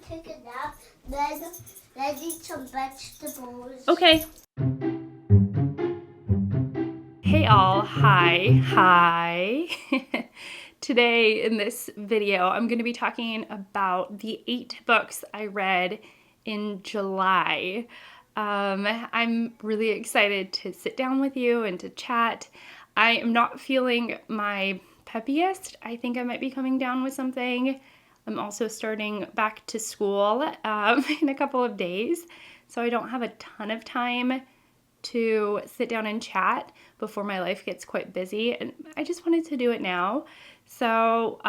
take a nap, then eat some vegetables. Okay. Hey all, hi. Today in this video, I'm going to be talking about the 8 books I read in July. I'm really excited to sit down with you and to chat. I am not feeling my peppiest. I think I might be coming down with something. I'm also starting back to school in a couple of days, so I don't have a ton of time to sit down and chat before my life gets quite busy, and I just wanted to do it now. So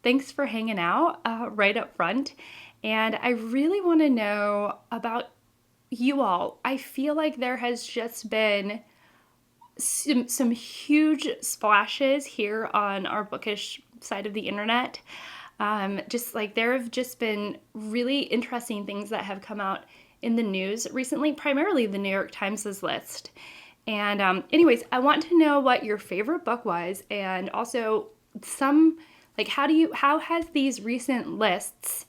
thanks for hanging out right up front, and I really want to know about you all. I feel like there has just been some huge splashes here on our bookish side of the internet. Just like there have just been really interesting things that have come out in the news recently, primarily the New York Times' list. And anyways, I want to know what your favorite book was, and also some, like, how has these recent lists,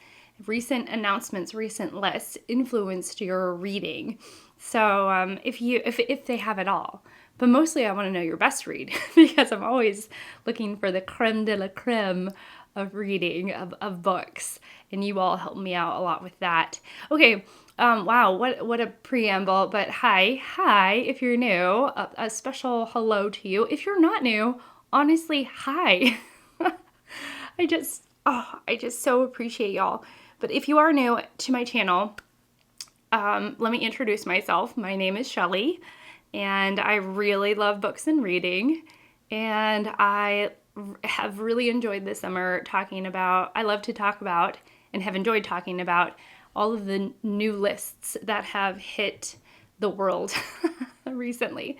recent announcements, recent lists influenced your reading? So if they have at all. But mostly I want to know your best read because I'm always looking for the creme de la creme of reading, of books, and you all help me out a lot with that. Okay, wow, what a preamble, but hi, if you're new, a special hello to you. If you're not new, honestly, hi. I just so appreciate y'all. But if you are new to my channel, let me introduce myself. My name is Shelly, and I really love books and reading, and I have really enjoyed this summer I love to talk about and have enjoyed talking about all of the new lists that have hit the world recently.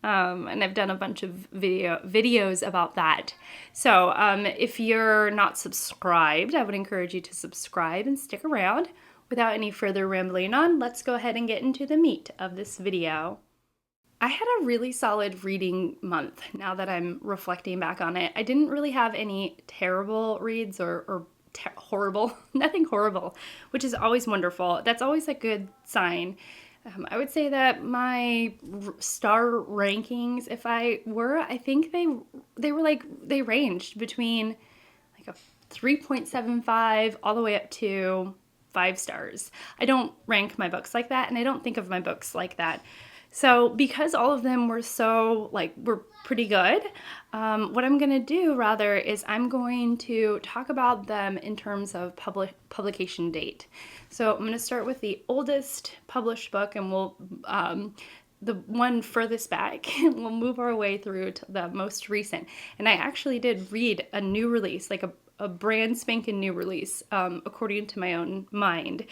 And I've done a bunch of videos about that. So if you're not subscribed, I would encourage you to subscribe and stick around. Without any further rambling on, let's go ahead and get into the meat of this video. I had a really solid reading month now that I'm reflecting back on it. I didn't really have any terrible reads or horrible, nothing horrible, which is always wonderful. That's always a good sign. I would say that my star rankings, I think they ranged between like a 3.75 all the way up to 5 stars. I don't rank my books like that, and I don't think of my books like that. So because all of them were were pretty good, what I'm going to do rather is I'm going to talk about them in terms of publication date. So I'm going to start with the oldest published book, and we'll the one furthest back, and we'll move our way through to the most recent. And I actually did read a new release, like a brand spanking new release, according to my own mind.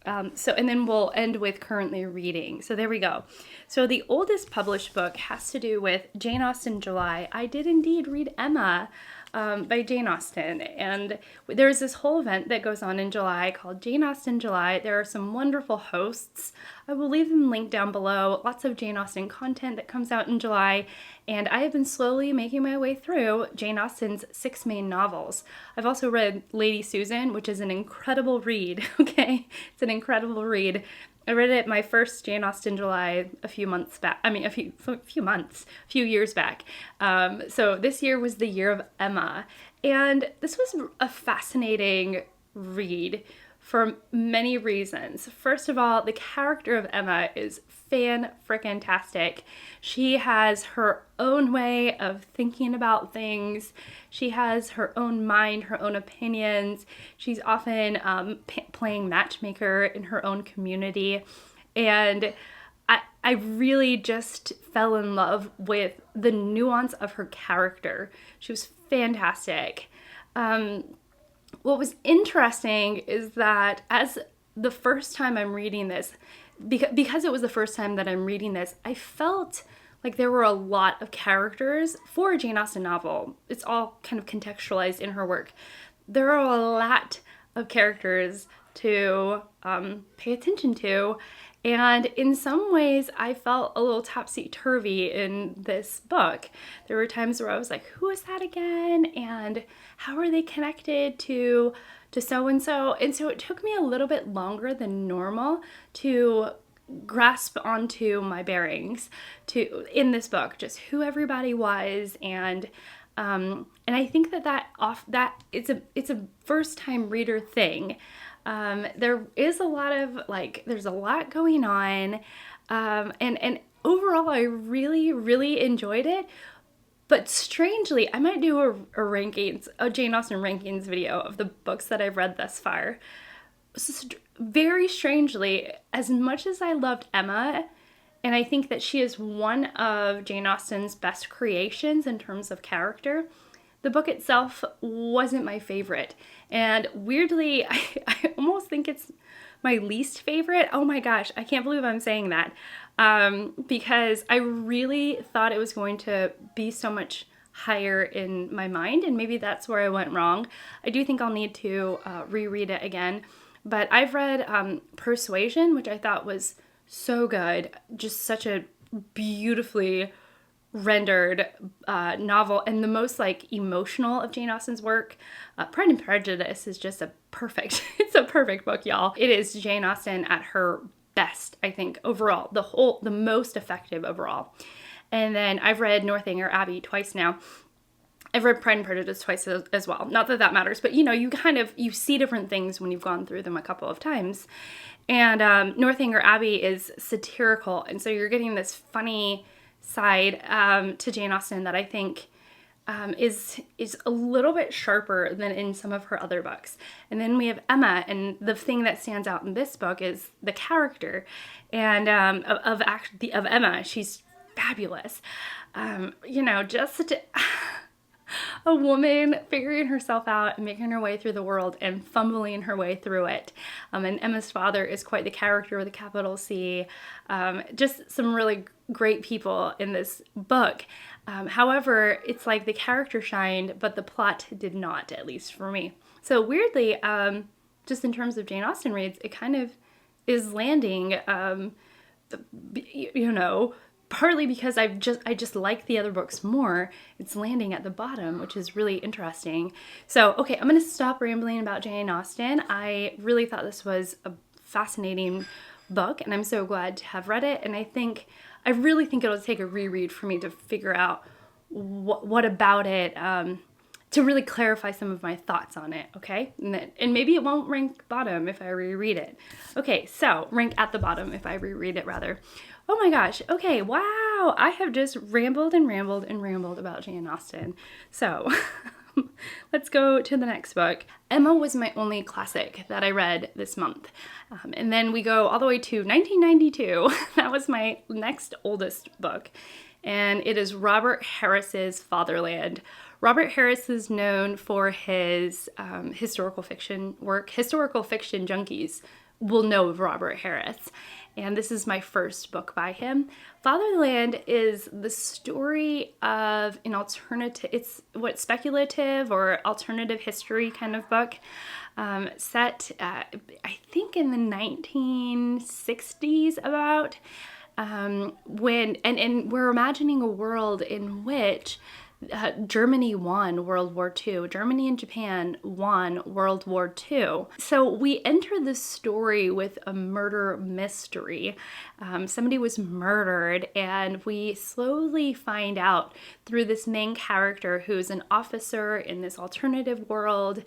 And then we'll end with currently reading. So there we go. So the oldest published book has to do with Jane Austen July. I did indeed read Emma by Jane Austen. And there's this whole event that goes on in July called Jane Austen July. There are some wonderful hosts. I will leave them linked down below. Lots of Jane Austen content that comes out in July. And I have been slowly making my way through Jane Austen's 6 main novels. I've also read Lady Susan, which is an incredible read, okay? It's an incredible read. I read it my first Jane Austen July a few years back. So this year was the year of Emma. And this was a fascinating read for many reasons. First of all, the character of Emma is fan-frickin-tastic. She has her own way of thinking about things. She has her own mind, her own opinions. She's often playing matchmaker in her own community. And I really just fell in love with the nuance of her character. She was fantastic. What was interesting is that as the first time I'm reading this, because it was the first time that I'm reading this, I felt like there were a lot of characters for a Jane Austen novel. It's all kind of contextualized in her work. There are a lot of characters to pay attention to, and in some ways I felt a little topsy-turvy in this book. There were times where I was like, who is that again? And how are they connected to to so-and-so. And so it took me a little bit longer than normal to grasp onto my bearings in this book, just who everybody was. And I think that it's a first time reader thing. There is a lot of there's a lot going on. And overall, I really, really enjoyed it. But strangely, I might do a Jane Austen rankings video of the books that I've read thus far. Very strangely, as much as I loved Emma, and I think that she is one of Jane Austen's best creations in terms of character, the book itself wasn't my favorite. And weirdly, I almost think it's my least favorite. Oh my gosh, I can't believe I'm saying that. Because I really thought it was going to be so much higher in my mind, and maybe that's where I went wrong. I do think I'll need to reread it again. But I've read Persuasion, which I thought was so good. Just such a beautifully rendered novel, and the most emotional of Jane Austen's work. Pride and Prejudice is just it's a perfect book, y'all. It is Jane Austen at her best, I think, overall. The most effective overall. And then I've read Northanger Abbey twice now. I've read Pride and Prejudice twice as well. Not that that matters, but you see different things when you've gone through them a couple of times. And Northanger Abbey is satirical, and so you're getting this funny side to Jane Austen that I think is a little bit sharper than in some of her other books. And then we have Emma, and the thing that stands out in this book is the character and of Emma. She's fabulous. Just such a woman figuring herself out and making her way through the world and fumbling her way through it. And Emma's father is quite the character with a capital C. Just some really great people in this book. However, it's like the character shined, but the plot did not, at least for me. So weirdly, just in terms of Jane Austen reads, it kind of is landing, partly because I just like the other books more. It's landing at the bottom, which is really interesting. So, okay, I'm going to stop rambling about Jane Austen. I really thought this was a fascinating book, and I'm so glad to have read it. And I really think it'll take a reread for me to figure out what about it, to really clarify some of my thoughts on it, okay? And maybe it won't rank bottom if I reread it. Okay, so rank at the bottom if I reread it, rather. Oh my gosh, okay, wow, I have just rambled and rambled and rambled about Jane Austen. So, let's go to the next book. Emma was my only classic that I read this month. And then we go all the way to 1992. That was my next oldest book. And it is Robert Harris's Fatherland. Robert Harris is known for his historical fiction work. Historical fiction junkies will know of Robert Harris. And this is my first book by him. Fatherland is the story of an alternative, it's speculative or alternative history kind of book, set, I think in the 1960s about, when we're imagining a world in which Germany won World War II. Germany and Japan won World War II. So we enter this story with a murder mystery. Somebody was murdered, and we slowly find out through this main character who's an officer in this alternative world.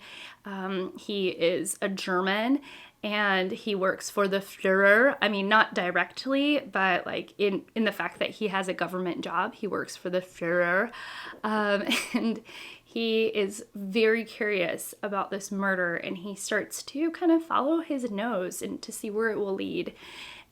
He is a German, and he works for the Führer. I mean, not directly, but in the fact that he has a government job, he works for the Führer. And he is very curious about this murder, and he starts to kind of follow his nose and to see where it will lead.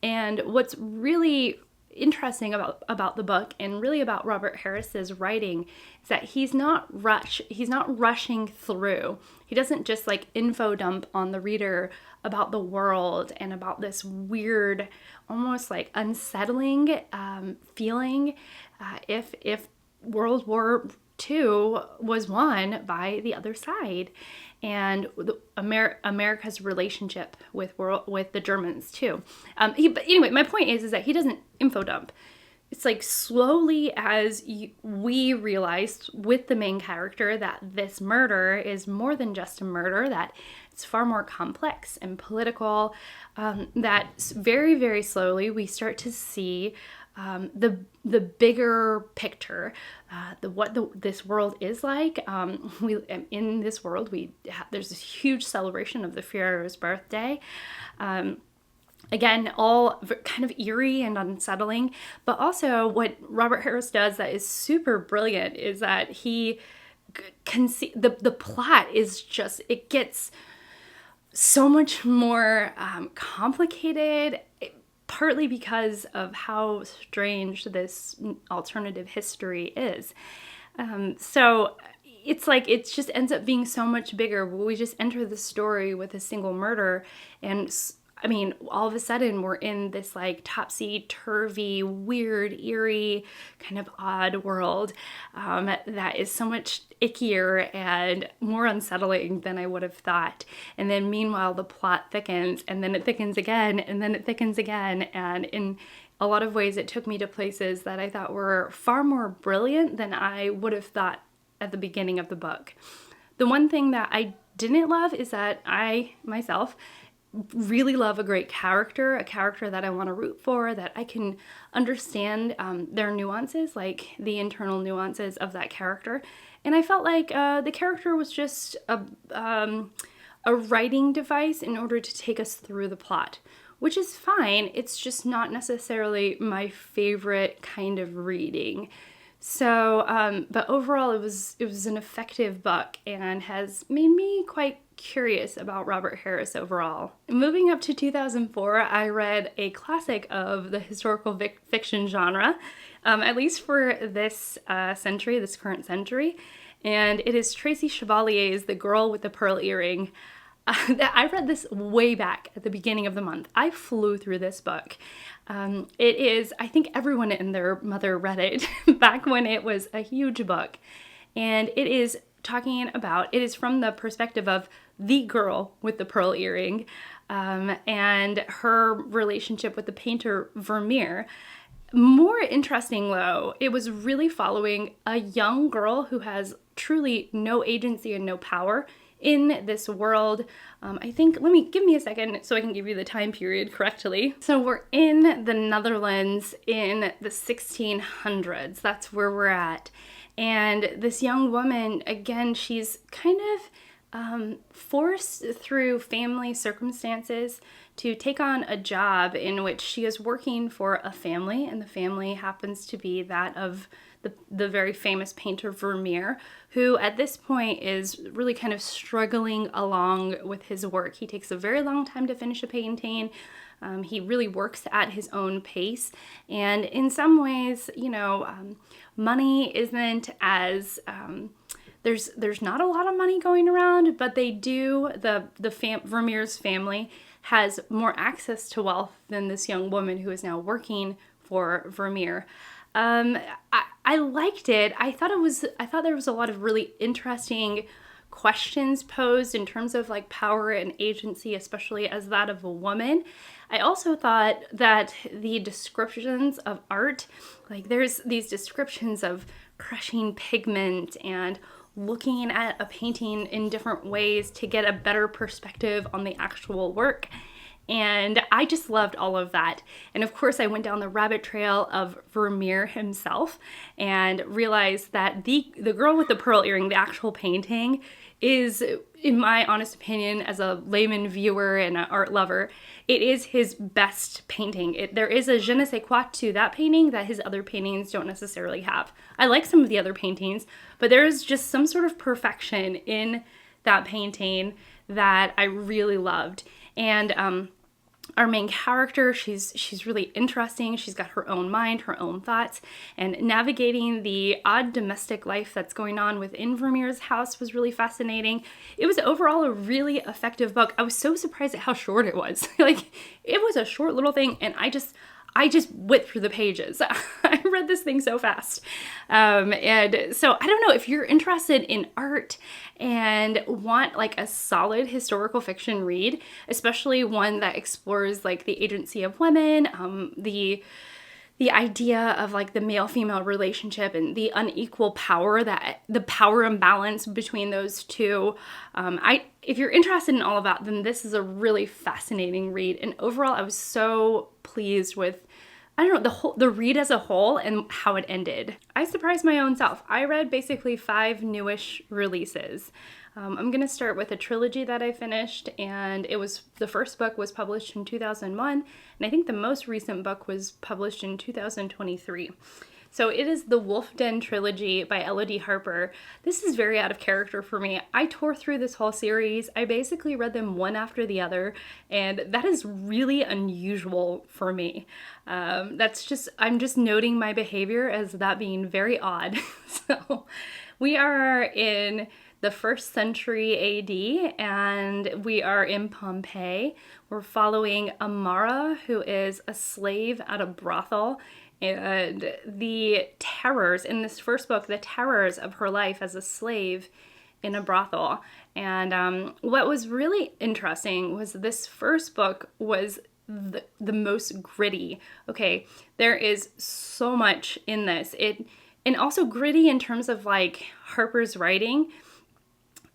And what's really interesting about the book, and really about Robert Harris's writing, is that he's not rushing through. He doesn't just info dump on the reader about the world and about this weird, almost unsettling feeling if World War II was won by the other side, and America's relationship with the Germans too. But anyway, my point is that he doesn't info dump. It's slowly as we realized with the main character that this murder is more than just a murder, that it's far more complex and political, that very, very slowly we start to see the bigger picture, this world is like. In this world, there's this huge celebration of the Pharaoh's birthday. Again, all kind of eerie and unsettling, but also what Robert Harris does that is super brilliant is that he can see the plot is just, it gets so much more complicated, partly because of how strange this alternative history is. So it's like, it just ends up being so much bigger. We just enter the story with a single murder, and I mean, all of a sudden we're in this like topsy-turvy, weird, eerie, kind of odd world that is so much ickier and more unsettling than I would have thought. And then meanwhile, the plot thickens, and then it thickens again, and then it thickens again. And in a lot of ways, it took me to places that I thought were far more brilliant than I would have thought at the beginning of the book. The one thing that I didn't love is that I, myself, really love a great character, a character that I want to root for, that I can understand their nuances, like the internal nuances of that character. And I felt like the character was just a writing device in order to take us through the plot, which is fine. It's just not necessarily my favorite kind of reading. So, but overall, it was an effective book and has made me quite curious about Robert Harris overall. Moving up to 2004, I read a classic of the historical fiction genre, at least for this century, this current century, and it is Tracy Chevalier's The Girl with the Pearl Earring. I read this way back at the beginning of the month. I flew through this book. It is, I think everyone and their mother read it back when it was a huge book. And it is it is from the perspective of the girl with the pearl earring and her relationship with the painter Vermeer. More interesting though, it was really following a young girl who has truly no agency and no power in this world. I think, give me a second so I can give you the time period correctly. So we're in the Netherlands in the 1600s. That's where we're at. And this young woman, again, she's kind of forced through family circumstances to take on a job in which she is working for a family, and the family happens to be that of the very famous painter Vermeer, who at this point is really kind of struggling along with his work. He takes a very long time to finish a painting. He really works at his own pace, and in some ways, money isn't as there's not a lot of money going around, but they do. Vermeer's family has more access to wealth than this young woman who is now working for Vermeer. I liked it. I thought there was a lot of really interesting questions posed in terms of like power and agency, especially as that of a woman. I also thought that the descriptions of art, like there's these descriptions of crushing pigment and looking at a painting in different ways to get a better perspective on the actual work. And I just loved all of that. And of course, I went down the rabbit trail of Vermeer himself and realized that the girl with the pearl earring, the actual painting, is, in my honest opinion, as a layman viewer and an art lover, it is his best painting. There is a je ne sais quoi to that painting that his other paintings don't necessarily have. I like some of the other paintings, but there is just some sort of perfection in that painting that I really loved. And our main character, she's really interesting. She's got her own mind, her own thoughts, and navigating the odd domestic life that's going on within Vermeer's house was really fascinating. It was overall a really effective book. I was so surprised at how short it was. Like, it was a short little thing, and I just whipped through the pages. I read this thing so fast. And so I don't know if you're interested in art and want like a solid historical fiction read, especially one that explores like the agency of women, the the idea of like the male-female relationship and the unequal power, that the power imbalance between those two. If you're interested in all of that, then this is a really fascinating read. And overall, I was so pleased with, I don't know, the read as a whole and how it ended. I surprised my own self. I read basically 5 newish releases. I'm going to start with a trilogy that I finished, and the first book was published in 2001, and I think the most recent book was published in 2023. So it is the Wolf Den Trilogy by Elodie Harper. This is very out of character for me. I tore through this whole series. I basically read them one after the other, and that is really unusual for me. I'm just noting my behavior as that being very odd. So we are in the 1st century AD, and we are in Pompeii. We're following Amara, who is a slave at a brothel, and the terrors in this first book, the terrors of her life as a slave in a brothel. And what was really interesting was this first book was the most gritty. Okay, there is so much in this. And also gritty in terms of like Harper's writing.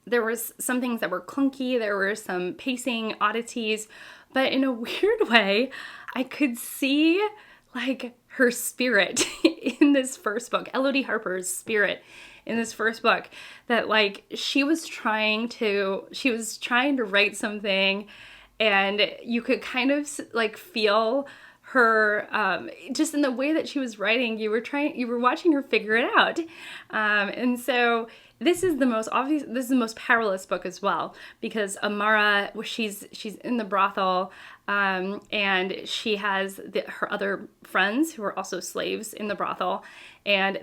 There was some things that were clunky, there were some pacing oddities, but in a weird way, I could see like her spirit in this first book, Elodie Harper's spirit in this first book, that like she was trying to write something, and you could kind of like feel her, just in the way that she was writing, you were watching her figure it out. And so this is the most perilous book as well, because Amara, she's in the brothel, and she has her other friends who are also slaves in the brothel, and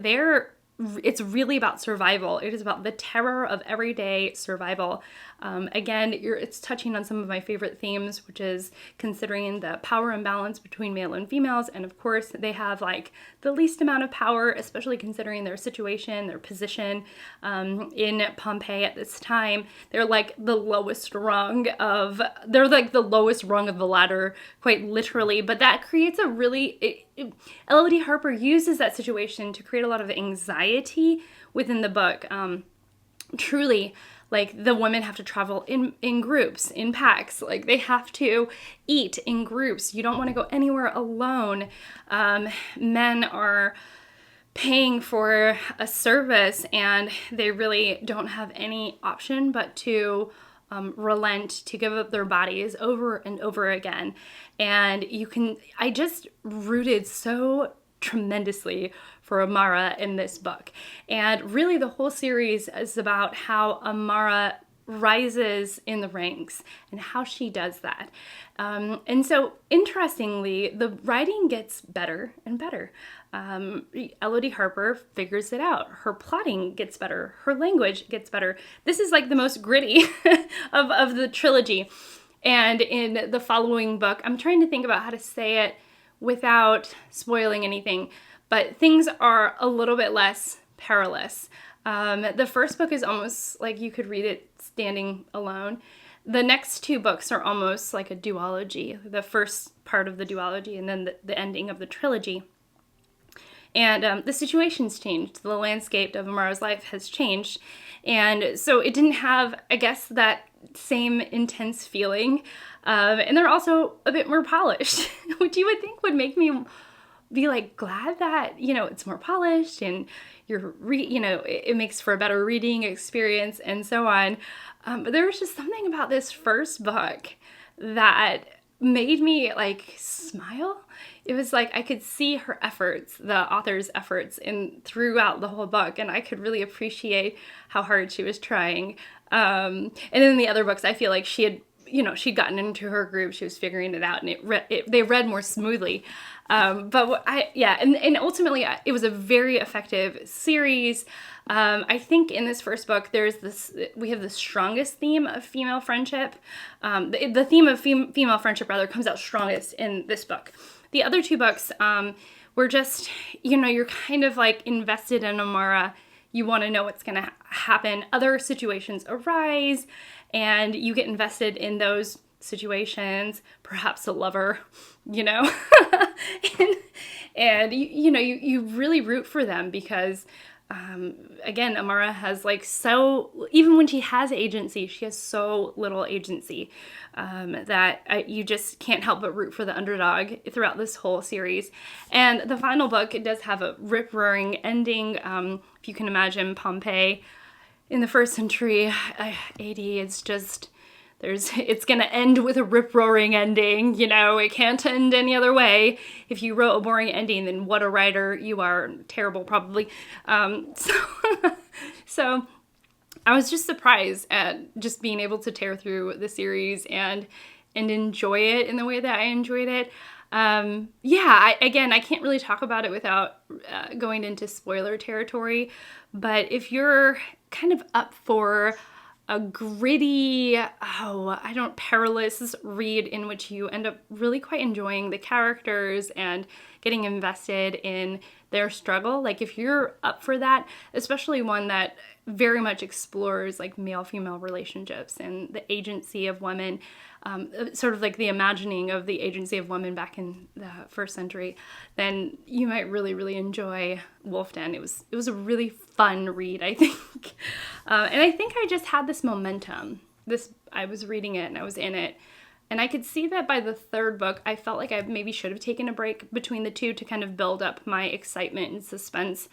it's really about survival. It is about the terror of everyday survival. Again, it's touching on some of my favorite themes, which is considering the power imbalance between male and females. And of course, they have like the least amount of power, especially considering their situation, their position in Pompeii at this time. They're like the lowest rung of the ladder, quite literally. But that creates Elodie Harper uses that situation to create a lot of anxiety within the book. Truly, like the women have to travel in groups, in packs. Like they have to eat in groups. You don't want to go anywhere alone. Men are paying for a service, and they really don't have any option but to relent, to give up their bodies over and over again. And I just rooted so tremendously for Amara in this book. And really the whole series is about how Amara rises in the ranks and how she does that. And so interestingly, the writing gets better and better. Elodie Harper figures it out. Her plotting gets better. Her language gets better. This is like the most gritty of the trilogy. And in the following book, I'm trying to think about how to say it without spoiling anything, but things are a little bit less perilous. The first book is almost like you could read it standing alone. The next 2 books are almost like a duology, the first part of the duology and then the ending of the trilogy. And the situation's changed. The landscape of Amara's life has changed. And so it didn't have, I guess, that same intense feeling. And they're also a bit more polished, which you would think would make me be like glad that, it's more polished and it makes for a better reading experience and so on. But there was just something about this first book that made me like smile. It was like I could see her efforts, the author's efforts throughout the whole book, and I could really appreciate how hard she was trying. And in the other books, I feel like she had, she'd gotten into her groove, she was figuring it out, and they read more smoothly. And ultimately it was a very effective series. I think in this first book, we have the strongest theme of female friendship. The theme of female friendship rather comes out strongest in this book. The other 2 books, were just, you're kind of like invested in Amara. You want to know what's going to happen. Other situations arise and you get invested in those situations, perhaps a lover, And you really root for them because again, Amara has like even when she has agency, she has so little agency that you just can't help but root for the underdog throughout this whole series. And the final book, it does have a rip-roaring ending. If you can imagine Pompeii in the 1st century AD, it's just... it's going to end with a rip-roaring ending, it can't end any other way. If you wrote a boring ending, then what a writer, you are terrible probably. So I was just surprised at just being able to tear through the series and enjoy it in the way that I enjoyed it. I can't really talk about it without going into spoiler territory, but if you're kind of up for a gritty, perilous read in which you end up really quite enjoying the characters and getting invested in their struggle. Like if you're up for that, especially one that very much explores like male-female relationships and the agency of women, sort of like the imagining of the agency of women back in the 1st century, then you might really, really enjoy Wolf Den. It was a really fun read, I think. And I think I just had this momentum. I was reading it and I was in it. And I could see that by the 3rd book, I felt like I maybe should have taken a break between the two to kind of build up my excitement and suspense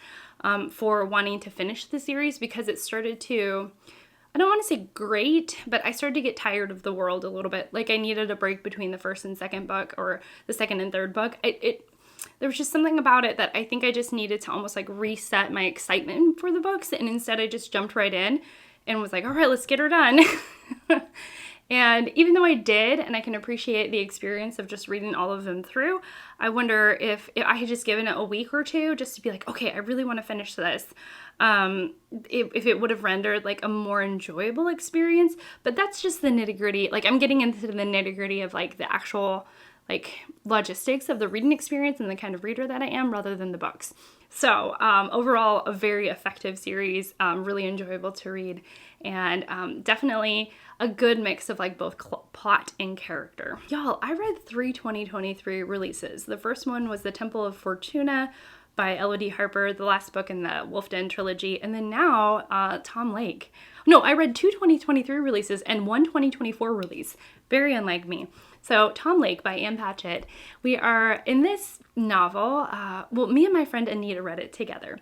for wanting to finish the series, because it started to, I don't want to say great, but I started to get tired of the world a little bit. Like I needed a break between the 1st and 2nd book, or the 2nd and 3rd book. There was just something about it that I think I just needed to almost like reset my excitement for the books. And instead I just jumped right in and was like, all right, let's get her done. And even though I did, and I can appreciate the experience of just reading all of them through, I wonder if I had just given it a week or two just to be like, okay, I really want to finish this. If it would have rendered like a more enjoyable experience. But that's just the nitty-gritty. Like I'm getting into the nitty-gritty of like the actual like logistics of the reading experience and the kind of reader that I am, rather than the books. So overall, a very effective series, really enjoyable to read, and definitely a good mix of like both plot and character. Y'all, I read 3 2023 releases. The first one was The Temple of Fortuna by Elodie Harper, the last book in the Wolf Den trilogy, and then now Tom Lake. No, I read 2 2023 releases and 1 2024 release. Very unlike me. So Tom Lake by Patchett. We are in this novel, me and my friend Anita read it together.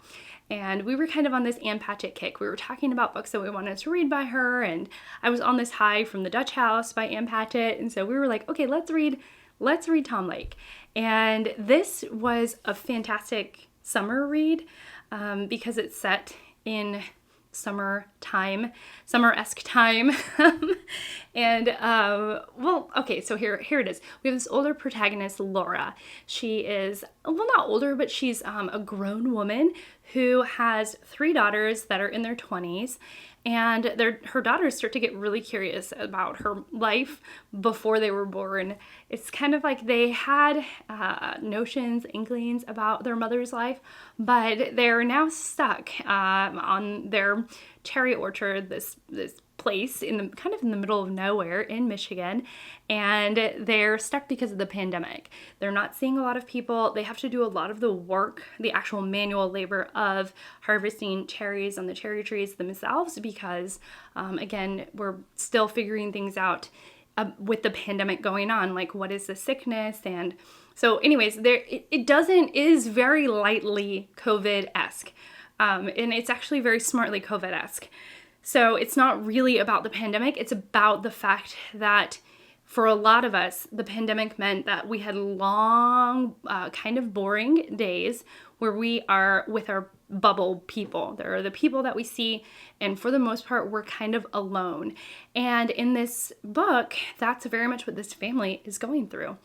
And we were kind of on this Patchett kick. We were talking about books that we wanted to read by her, and I was on this high from The Dutch House by Patchett, and so we were like, okay, let's read Tom Lake. And this was a fantastic summer read because it's set in summer-esque time. And, okay, so here it is. We have this older protagonist, Laura. She is, not older, but she's a grown woman who has 3 daughters that are in their 20s. And her daughters start to get really curious about her life before they were born. It's kind of like they had notions, inklings about their mother's life, but they're now stuck on their cherry orchard, this place in the middle of nowhere in Michigan, and they're stuck because of the pandemic. They're not seeing a lot of people. They have to do a lot of the work, the actual manual labor of harvesting cherries on the cherry trees themselves because, again, we're still figuring things out with the pandemic going on, like what is the sickness. And so anyways, it is very lightly COVID-esque, and it's actually very smartly COVID-esque. So it's not really about the pandemic. It's about the fact that for a lot of us, the pandemic meant that we had long, kind of boring days where we are with our bubble people. There are the people that we see, and for the most part, we're kind of alone. And in this book, that's very much what this family is going through.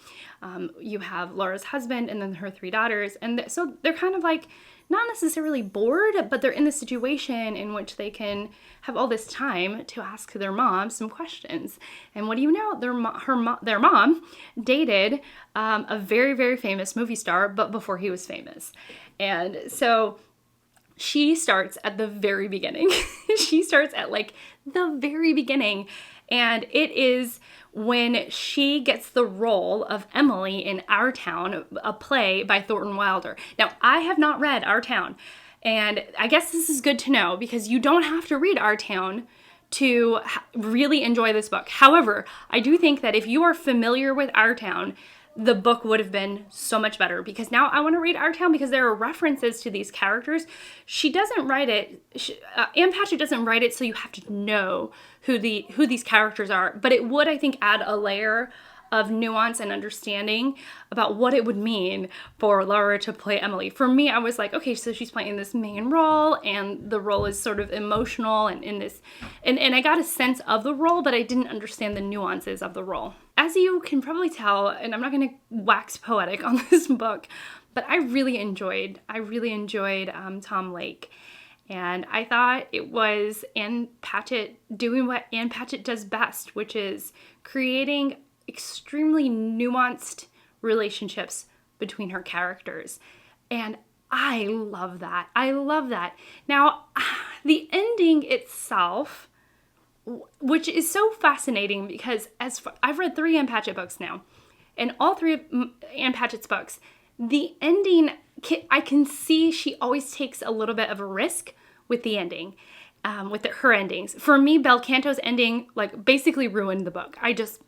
You have Laura's husband and then her 3 daughters, and so they're kind of like, not necessarily bored, but they're in the situation in which they can have all this time to ask their mom some questions. And what do you know? Their mom dated a very, very famous movie star, but before he was famous. And so she starts at the very beginning. She starts at like the very beginning. And it is when she gets the role of Emily in Our Town, a play by Thornton Wilder. Now, I have not read Our Town, and I guess this is good to know because you don't have to read Our Town to really enjoy this book. However, I do think that if you are familiar with Our Town, the book would have been so much better, because now I want to read Our Town because there are references to these characters. She doesn't write it, Ann Patchett doesn't write it so you have to know who these characters are, but it would, I think, add a layer of nuance and understanding about what it would mean for Laura to play Emily. For me, I was like, okay, so she's playing this main role, and the role is sort of emotional and in this, and I got a sense of the role, but I didn't understand the nuances of the role. As you can probably tell, and I'm not going to wax poetic on this book, but I really enjoyed Tom Lake. And I thought it was Ann Patchett doing what Ann Patchett does best, which is creating extremely nuanced relationships between her characters. And I love that. I love that. Now, the ending itself, which is so fascinating because I've read 3 Ann Patchett books now, and all 3 of Ann Patchett's books, the ending, I can see she always takes a little bit of a risk with the ending, with her endings. For me, Bel Canto's ending like basically ruined the book. I just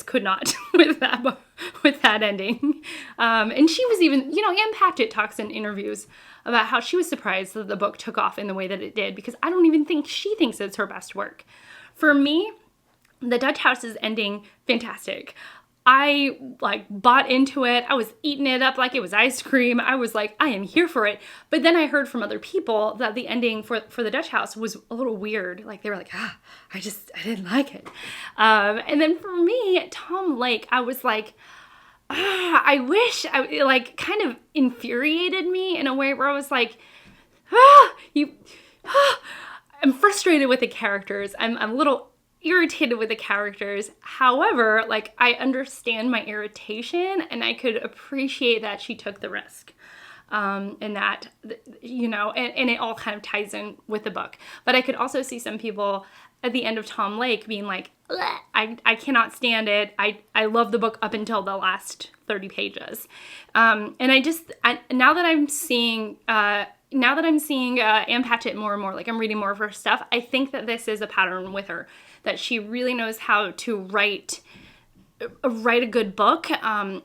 could not with that ending. And she was even, Ann Patchett talks in interviews about how she was surprised that the book took off in the way that it did, because I don't even think she thinks it's her best work. For me, The Dutch House's ending, fantastic. I bought into it. I was eating it up like it was ice cream. I was like, I am here for it. But then I heard from other people that the ending for The Dutch House was a little weird. Like they were like, I didn't like it. And then for me, Tom Lake, I was like, I wish, kind of infuriated me in a way where I was like, I'm frustrated with the characters. I'm a little irritated with the characters. However, I understand my irritation, and I could appreciate that she took the risk. And that, and it all kind of ties in with the book. But I could also see some people at the end of Tom Lake being like, I cannot stand it. I love the book up until the last 30 pages. And now that I'm seeing Ann Patchett more and more, I'm reading more of her stuff, I think that this is a pattern with her, that she really knows how to write a good book,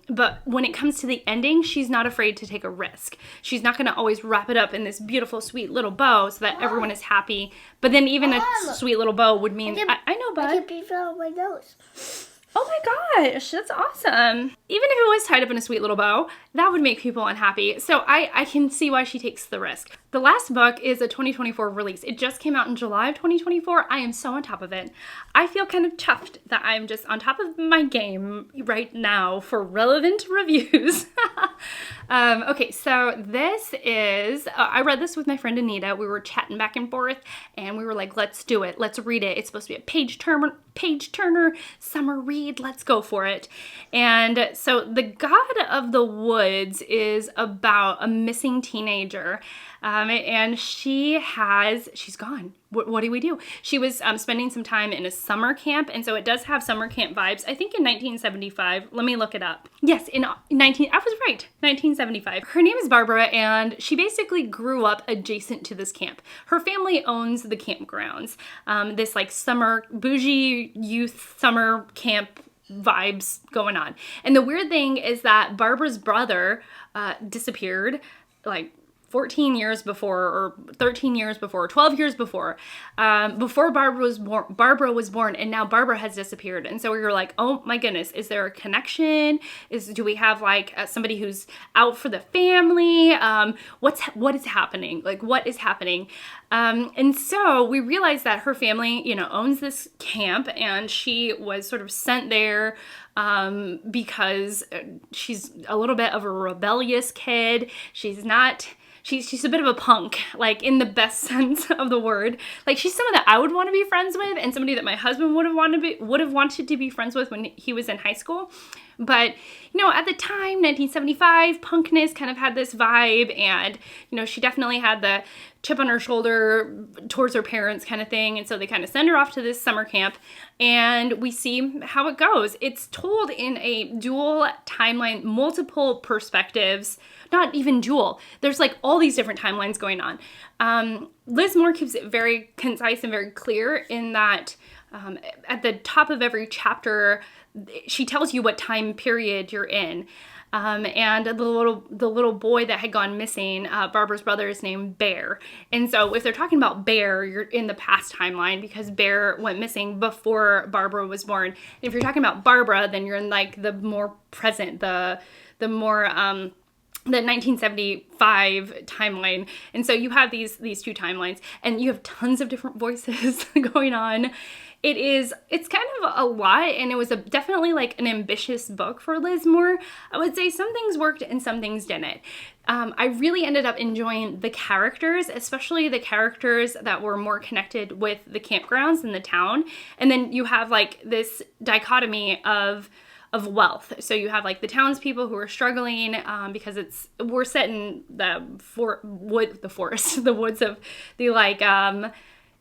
but when it comes to the ending, she's not afraid to take a risk. She's not going to always wrap it up in this beautiful, sweet little bow so that everyone is happy, but then even a sweet little bow would mean, I know, bud. I can be on my nose. Oh my gosh, that's awesome. Even if it was tied up in a sweet little bow, that would make people unhappy. So I can see why she takes the risk. The last book is a 2024 release. It just came out in July of 2024. I am so on top of it. I feel kind of chuffed that I'm just on top of my game right now for relevant reviews. Okay, so this is, I read this with my friend Anita. We were chatting back and forth, and we were like, let's do it. Let's read it. It's supposed to be a page turner, summer read. Let's go for it. And so The God of the Woods is about a missing teenager. And she's gone. What do we do? She was spending some time in a summer camp, and so it does have summer camp vibes. I think in 1975. Let me look it up. Yes, I was right. 1975. Her name is Barbara, and she basically grew up adjacent to this camp. Her family owns the campgrounds. This summer bougie youth summer camp vibes going on. And the weird thing is that Barbara's brother disappeared 14 years before, or 13 years before, or 12 years before Barbara was born, and now Barbara has disappeared. And so we were like, oh my goodness, is there a connection? Do we have somebody who's out for the family? What is happening? What is happening? And so we realized that her family, owns this camp, and she was sort of sent there because she's a little bit of a rebellious kid. She's a bit of a punk, in the best sense of the word. She's someone that I would want to be friends with, and somebody that my husband would have wanted to be friends with when he was in high school. But, you know, at the time, 1975, punkness kind of had this vibe, and, you know, she definitely had the chip on her shoulder towards her parents kind of thing. And so they kind of send her off to this summer camp, and we see how it goes. It's told in a dual timeline, multiple perspectives, not even dual. There's like all these different timelines going on. Liz Moore keeps it very concise and very clear in that at the top of every chapter, she tells you what time period you're in. And the little boy that had gone missing, Barbara's brother, is named Bear. And so if they're talking about Bear, you're in the past timeline because Bear went missing before Barbara was born. And if you're talking about Barbara, then you're in like the more present, the more the 1975 timeline. And so you have these two timelines, and you have tons of different voices going on. It's kind of a lot, and it was definitely like an ambitious book for Liz Moore. I would say some things worked and some things didn't. I really ended up enjoying the characters, especially the characters that were more connected with the campgrounds and the town. And then you have like this dichotomy of wealth. So you have like the townspeople who are struggling because we're set in the woods of the like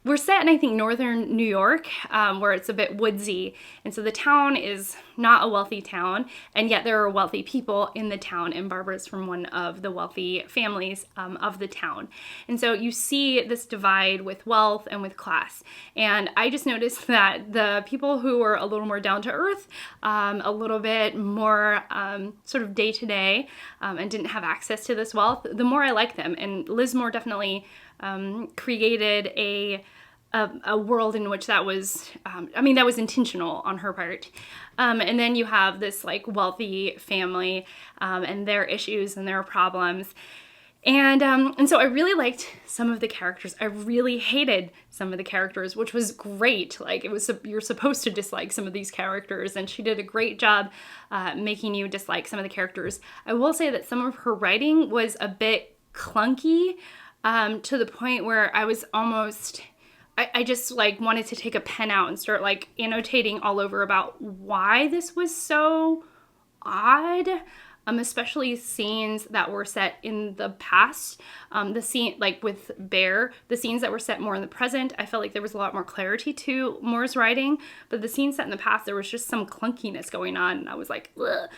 we're set in, I think, northern New York, where it's a bit woodsy. And so the town is not a wealthy town, and yet there are wealthy people in the town, and Barbara's from one of the wealthy families of the town. And so you see this divide with wealth and with class. And I just noticed that the people who were a little more down to earth, a little bit more sort of day to day, and didn't have access to this wealth, the more I like them. And Liz Moore definitely created a world in which that was, that was intentional on her part. And then you have this like wealthy family, and their issues and their problems. And so I really liked some of the characters. I really hated some of the characters, which was great. Like you're supposed to dislike some of these characters, and she did a great job making you dislike some of the characters. I will say that some of her writing was a bit clunky, to the point where I was almost, I just like wanted to take a pen out and start like annotating all over about why this was so odd. Especially scenes that were set in the past. The scene, like with Bear, the scenes that were set more in the present, I felt like there was a lot more clarity to Moore's writing, but the scenes set in the past, there was just some clunkiness going on, and I was like, ugh.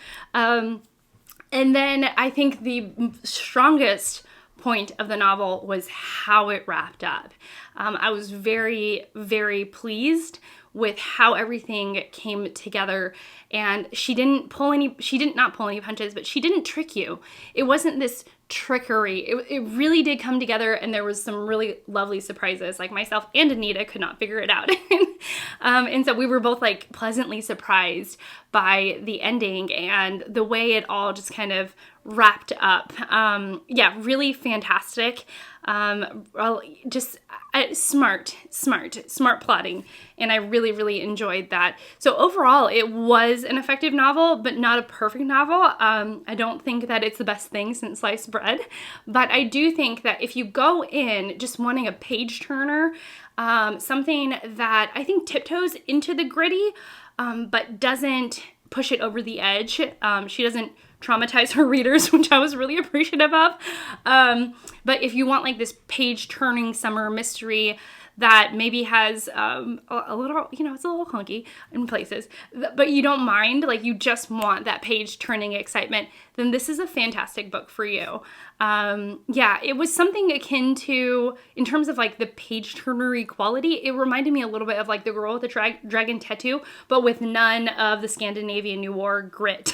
And then I think the strongest point of the novel was how it wrapped up. I was very, very pleased with how everything came together, and she did not pull any punches, but she didn't trick you. It wasn't this trickery. It really did come together, and there was some really lovely surprises. Like myself and Anita could not figure it out. And so we were both like pleasantly surprised by the ending and the way it all just kind of wrapped up. Really fantastic. Just smart plotting. And I really, really enjoyed that. So overall, it was an effective novel, but not a perfect novel. I don't think that it's the best thing since sliced bread, but I do think that if you go in just wanting a page turner, something that I think tiptoes into the gritty, but doesn't push it over the edge. She doesn't traumatize her readers, which I was really appreciative of. But if you want like this page-turning summer mystery that maybe has a little, it's a little clunky in places, but you don't mind, like you just want that page-turning excitement, then this is a fantastic book for you. It was something akin to, in terms of like the page-turnery quality, it reminded me a little bit of like The Girl with the Dragon Tattoo, but with none of the Scandinavian noir grit.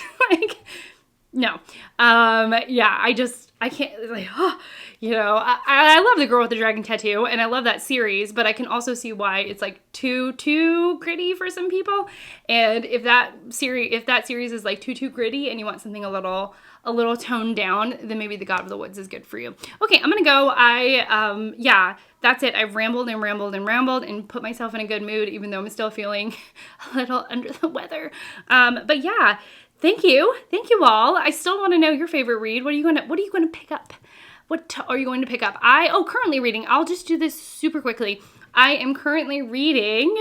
No. I can't, like, I love The Girl with the Dragon Tattoo, and I love that series, but I can also see why it's like too gritty for some people. And if that series is like too gritty and you want something a little toned down, then maybe The God of the Woods is good for you. Okay, I'm gonna go. That's it. I've rambled and put myself in a good mood, even though I'm still feeling a little under the weather. But yeah. Thank you all. I still want to know your favorite read. What are you going to pick up? What are you going to pick up? Currently reading. I'll just do this super quickly. I am currently reading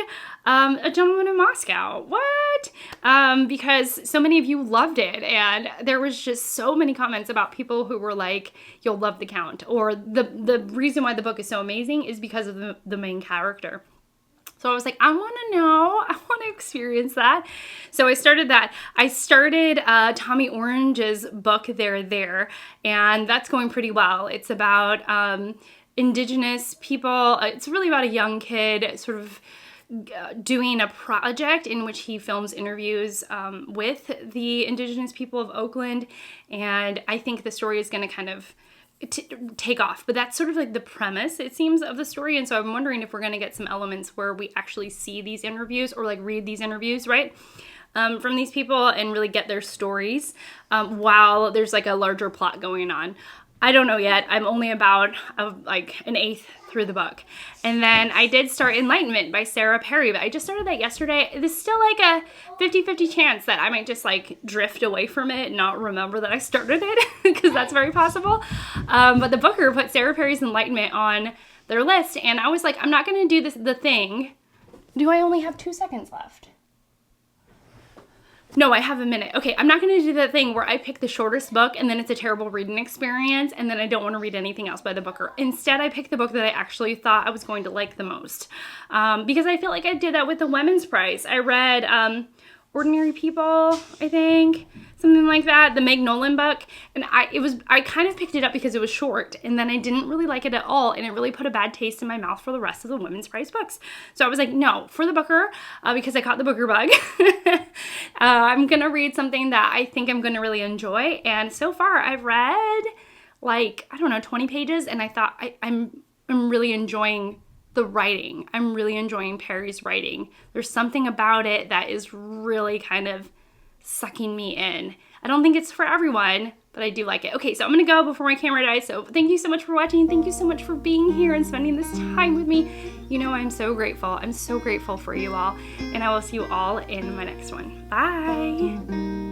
A Gentleman in Moscow. What? Because so many of you loved it, and there was just so many comments about people who were like, you'll love the Count, or the reason why the book is so amazing is because of the main character. So I was like, I want to know. I want to experience that. So I started that. I started Tommy Orange's book, There, and that's going pretty well. It's about Indigenous people. It's really about a young kid sort of doing a project in which he films interviews with the Indigenous people of Oakland. And I think the story is going to kind of take off, but that's sort of like the premise, it seems, of the story. And so I'm wondering if we're going to get some elements where we actually see these interviews or like read these interviews, right, from these people and really get their stories while there's like a larger plot going on. I don't know yet. I'm only about like an eighth through the book. And then I did start Enlightenment by Sarah Perry, but I just started that yesterday. There's still like a 50-50 chance that I might just like drift away from it and not remember that I started it, because that's very possible. But the booker put Sarah Perry's Enlightenment on their list, and I was like, I'm not going to do the thing. Do I only have 2 seconds left? No, I have a minute. Okay, I'm not going to do that thing where I pick the shortest book and then it's a terrible reading experience and then I don't want to read anything else by the booker. Instead, I picked the book that I actually thought I was going to like the most. Because I feel like I did that with the Women's Prize. I read Ordinary People, I think, something like that, the Meg Nolan book, and I kind of picked it up because it was short, and then I didn't really like it at all, and it really put a bad taste in my mouth for the rest of the Women's Prize books. So I was like, no, for the booker, because I caught the booker bug, I'm gonna read something that I think I'm gonna really enjoy. And so far I've read like, I don't know, 20 pages, and I thought I'm really enjoying the writing. I'm really enjoying Perry's writing. There's something about it that is really kind of sucking me in. I don't think it's for everyone, but I do like it. Okay, so I'm gonna go before my camera dies. So thank you so much for watching. Thank you so much for being here and spending this time with me. You know, I'm so grateful. I'm so grateful for you all, and I will see you all in my next one. Bye.